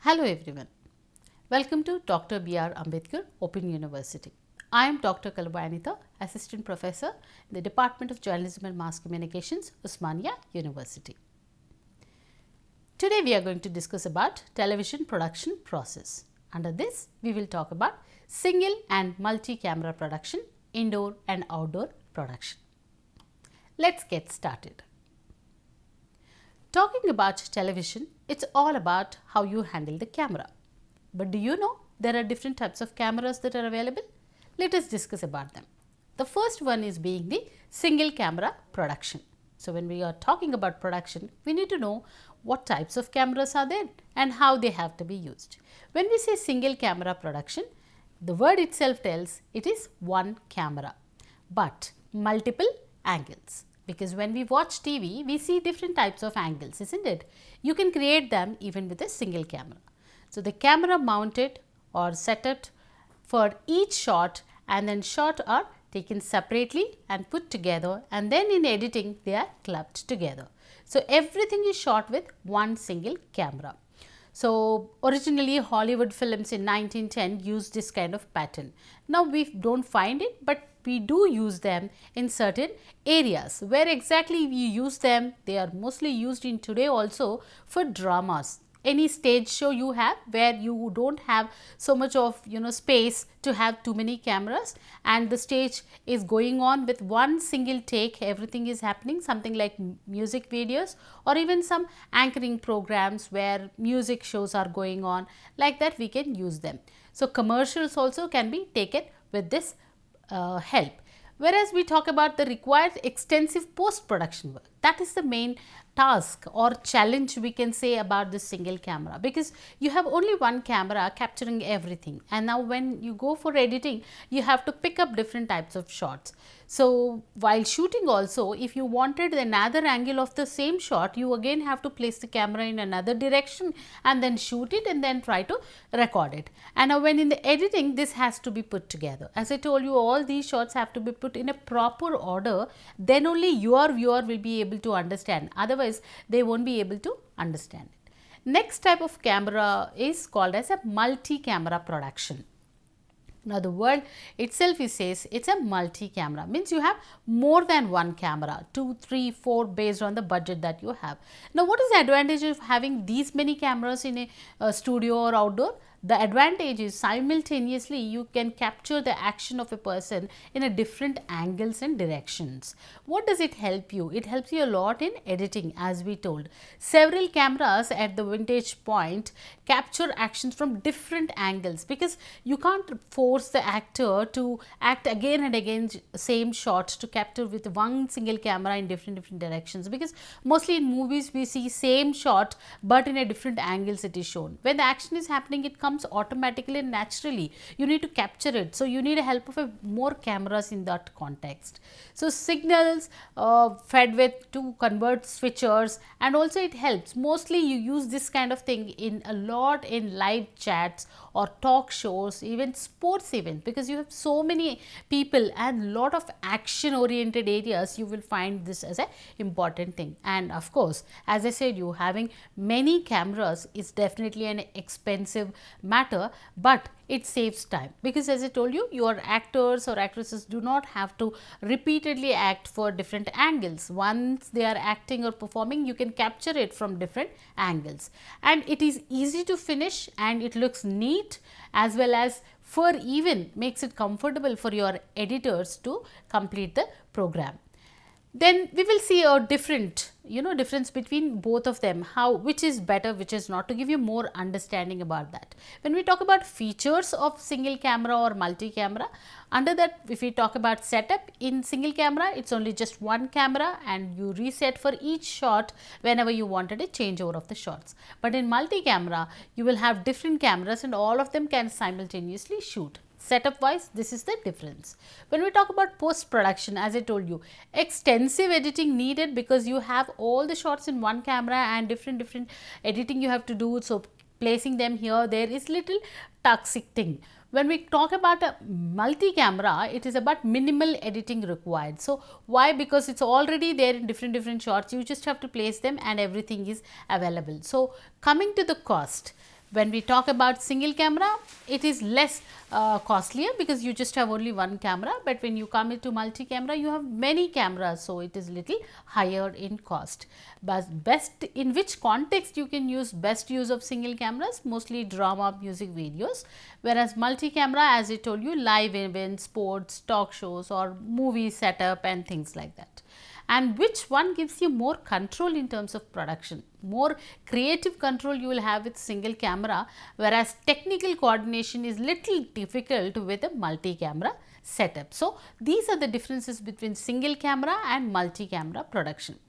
Hello everyone, welcome to Dr. B.R. Ambedkar Open University. I am Dr. Kalbayanita, Assistant Professor in the Department of Journalism and Mass Communications, Osmania University. Today we are going to discuss about television production process. Under this, we will talk about single and multi-camera production, indoor and outdoor production. Let's get started. Talking about television, it's all about how you handle the camera. But do you know there are different types of cameras that are available? Let us discuss about them. The first one is being the single camera production. So, when we are talking about production, we need to know what types of cameras are there and how they have to be used. When we say single camera production, the word itself tells it is one camera, but multiple angles. Because when we watch TV, we see different types of angles, isn't it? You can create them even with a single camera. So, the camera mounted or set it for each shot, and then shot are taken separately and put together, and then in editing they are clubbed together. So, everything is shot with one single camera. So, originally Hollywood films in 1910 used this kind of pattern. Now, we do not find it, but we do use them in certain areas. Where exactly we use them? They are mostly used in today also for dramas. Any stage show you have where you do not have so much of space to have too many cameras, and the stage is going on with one single take, everything is happening, something like music videos or even some anchoring programs where music shows are going on, like that we can use them. So, commercials also can be taken with this help. Whereas, we talk about the required extensive post production work, that is the main task or challenge we can say about this single camera, because you have only one camera capturing everything, and now when you go for editing you have to pick up different types of shots. So, while shooting also, if you wanted another angle of the same shot, you again have to place the camera in another direction and then shoot it and then try to record it. And now when in the editing, this has to be put together. As I told you, all these shots have to be put in a proper order, then only your viewer will be able to understand, otherwise they won't be able to understand it. Next type of camera is called as a multi-camera production. Now, the word itself says it is a multi-camera, means you have more than one camera, 2, 3, 4 based on the budget that you have. Now, what is the advantage of having these many cameras in a studio or outdoor? The advantage is simultaneously you can capture the action of a person in a different angles and directions. What does it help you? It helps you a lot in editing, as we told. Several cameras at the vantage point capture actions from different angles, because you can't force the actor to act again and again same shot to capture with one single camera in different directions, because mostly in movies we see same shot but in a different angles it is shown. When the action is happening, it comes automatically and naturally, you need to capture it. So, you need a help of more cameras in that context. So, signals fed with to convert switchers, and also it helps, mostly you use this kind of thing in a lot in live chats or talk shows, even sports events, because you have so many people and lot of action oriented areas, you will find this as a important thing. And of course, as I said, you having many cameras is definitely an expensive matter, but it saves time, because as I told you, your actors or actresses do not have to repeatedly act for different angles. Once they are acting or performing, you can capture it from different angles, and it is easy to finish and it looks neat, as well as for even makes it comfortable for your editors to complete the program. Then we will see a difference between both of them, how which is better, which is not, to give you more understanding about that. When we talk about features of single camera or multi camera, under that if we talk about setup, in single camera it is only just one camera and you reset for each shot whenever you wanted a changeover of the shots. But in multi camera you will have different cameras and all of them can simultaneously shoot. Setup wise, this is the difference. When we talk about post production, as I told you, extensive editing needed, because you have all the shots in one camera and different editing you have to do. So, placing them here, there is little toxic thing. When we talk about a multi-camera, it is about minimal editing required. So, why? Because it is already there in different shots, you just have to place them and everything is available. So, coming to the cost, When we talk about single camera, it is less costlier because you just have only one camera, but when you come into multi camera, you have many cameras, so it is little higher in cost. But best, in which context you can use best use of single cameras? Mostly drama, music videos, whereas multi camera, as I told you, live events, sports, talk shows or movie setup and things like that. And which one gives you more control in terms of production? More creative control you will have with single camera, whereas technical coordination is little difficult with a multi camera setup. So, these are the differences between single camera and multi camera production.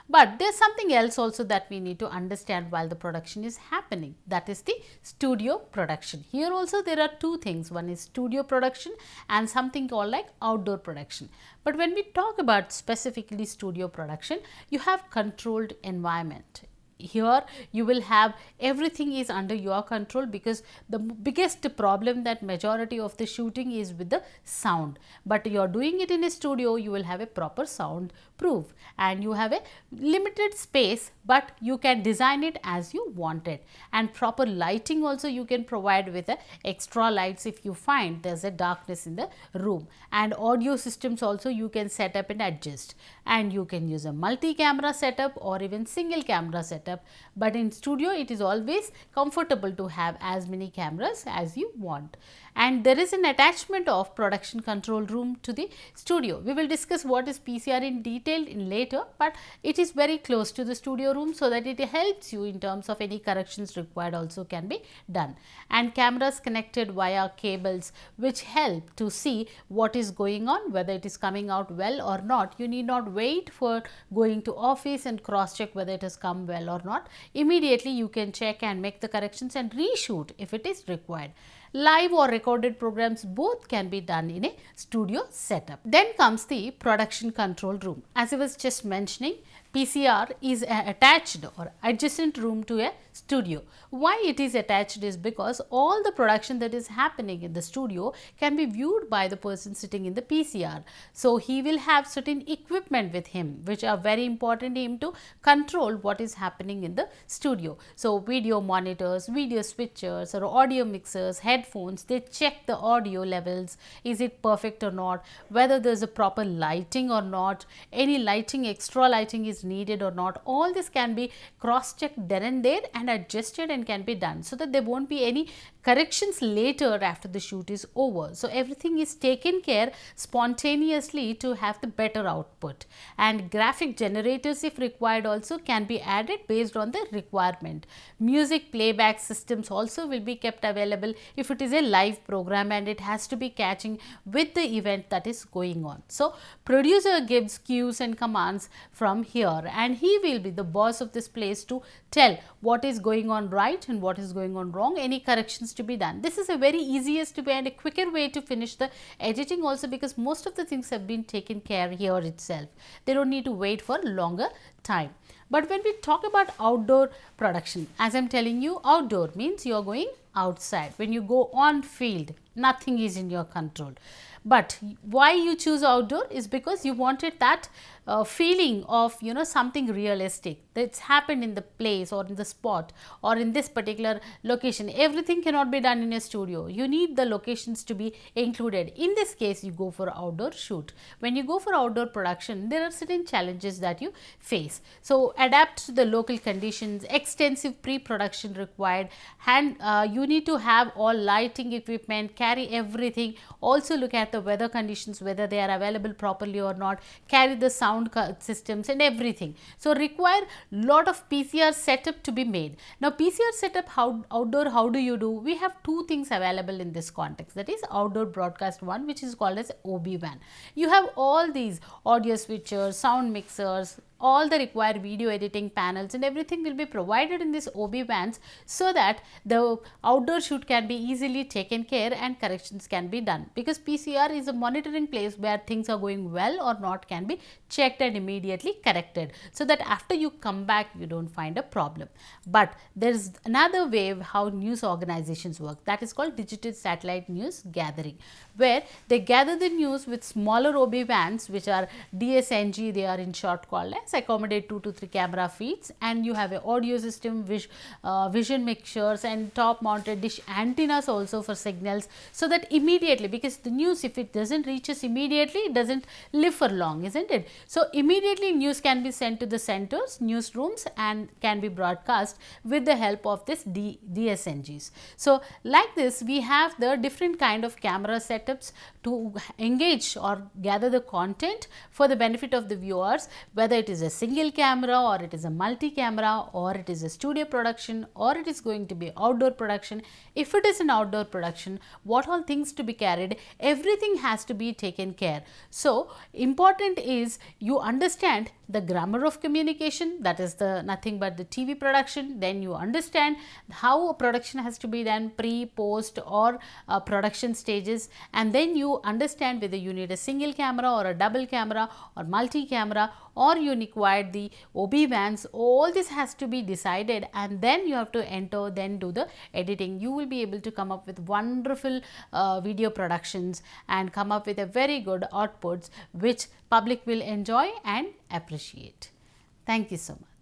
But there is something else also that we need to understand while the production is happening, that is the studio production. Here also there are two things, one is studio production and something called like outdoor production. But when we talk about specifically studio production, you have controlled environment. Here you will have everything is under your control, because the biggest problem that majority of the shooting is with the sound, but you are doing it in a studio, you will have a proper sound proof and you have a limited space, but you can design it as you want it, and proper lighting also you can provide with a extra lights if you find there is a darkness in the room, and audio systems also you can set up and adjust, and you can use a multi camera setup or even single camera setup. But in studio it is always comfortable to have as many cameras as you want, and there is an attachment of production control room to the studio. We will discuss what is PCR in detail in later, but it is very close to the studio room, so that it helps you in terms of any corrections required also can be done, and cameras connected via cables which help to see what is going on, whether it is coming out well or not. You need not wait for going to office and cross check whether it has come well or not. Immediately you can check and make the corrections and reshoot if it is required. Live or recorded programs both can be done in a studio setup. Then comes the production control room. As I was just mentioning, PCR is attached or adjacent room to a studio. Why it is attached is because all the production that is happening in the studio can be viewed by the person sitting in the PCR. So, he will have certain equipment with him which are very important to him to control what is happening in the studio. So, video monitors, video switchers or audio mixers, headphones, they check the audio levels, is it perfect or not, whether there is a proper lighting or not, any lighting, extra lighting is needed or not. All this can be cross checked then and there and adjusted and can be done, so that there won't be any corrections later after the shoot is over. So, everything is taken care spontaneously to have the better output, and graphic generators if required also can be added based on the requirement. Music playback systems also will be kept available if it is a live program and it has to be catching with the event that is going on. So, producer gives cues and commands from here, and he will be the boss of this place to tell what is going on right and what is going on wrong, any corrections to be done. This is a very easiest way and a quicker way to finish the editing also, because most of the things have been taken care here itself. They don't need to wait for longer time. But when we talk about outdoor production, as I am telling you, outdoor means you are going outside. When you go on field, nothing is in your control. But why you choose outdoor is because you wanted that feeling of something realistic that's happened in the place or in the spot or in this particular location. Everything cannot be done in a studio. You need the locations to be included. In this case, you go for outdoor shoot. When you go for outdoor production, there are certain challenges that you face. So, adapt to the local conditions, extensive pre-production required, and you need to have all lighting equipment, carry everything, also look at the weather conditions, whether they are available properly or not, carry the sound systems and everything. So, require lot of PCR setup to be made. Now, PCR setup outdoor, how do you do? We have two things available in this context, that is outdoor broadcast one, which is called as OB-WAN. You have all these audio switchers, sound mixers, all the required video editing panels and everything will be provided in this OB-WANs, so that the outdoor shoot can be easily taken care and corrections can be done, because PCR is a monitoring place where things are going well or not can be checked and immediately corrected, so that after you come back you don't find a problem. But there is another way how news organizations work, that is called digital satellite news gathering, where they gather the news with smaller OB-WANs which are DSNG, they are in short called as, accommodate 2 to 3 camera feeds, and you have a audio system, vision mixtures, and top mounted dish antennas also for signals, so that immediately, because the news, if it doesn't reach us immediately, it doesn't live for long, isn't it? So immediately news can be sent to the centers, newsrooms, and can be broadcast with the help of this DSNGs. So like this, we have the different kind of camera setups to engage or gather the content for the benefit of the viewers, whether it is a single camera or it is a multi-camera or it is a studio production or it is going to be outdoor production. If it is an outdoor production, what all things to be carried, everything has to be taken care. So important is you understand the grammar of communication, that is the nothing but the TV production. Then you understand how a production has to be done, pre, post or production stages, and then you understand whether you need a single camera or a double camera or multi-camera, or you require the OB bands. All this has to be decided, and then you have to enter, then do the editing. You will be able to come up with wonderful video productions and come up with a very good outputs which public will enjoy and appreciate. Thank you so much.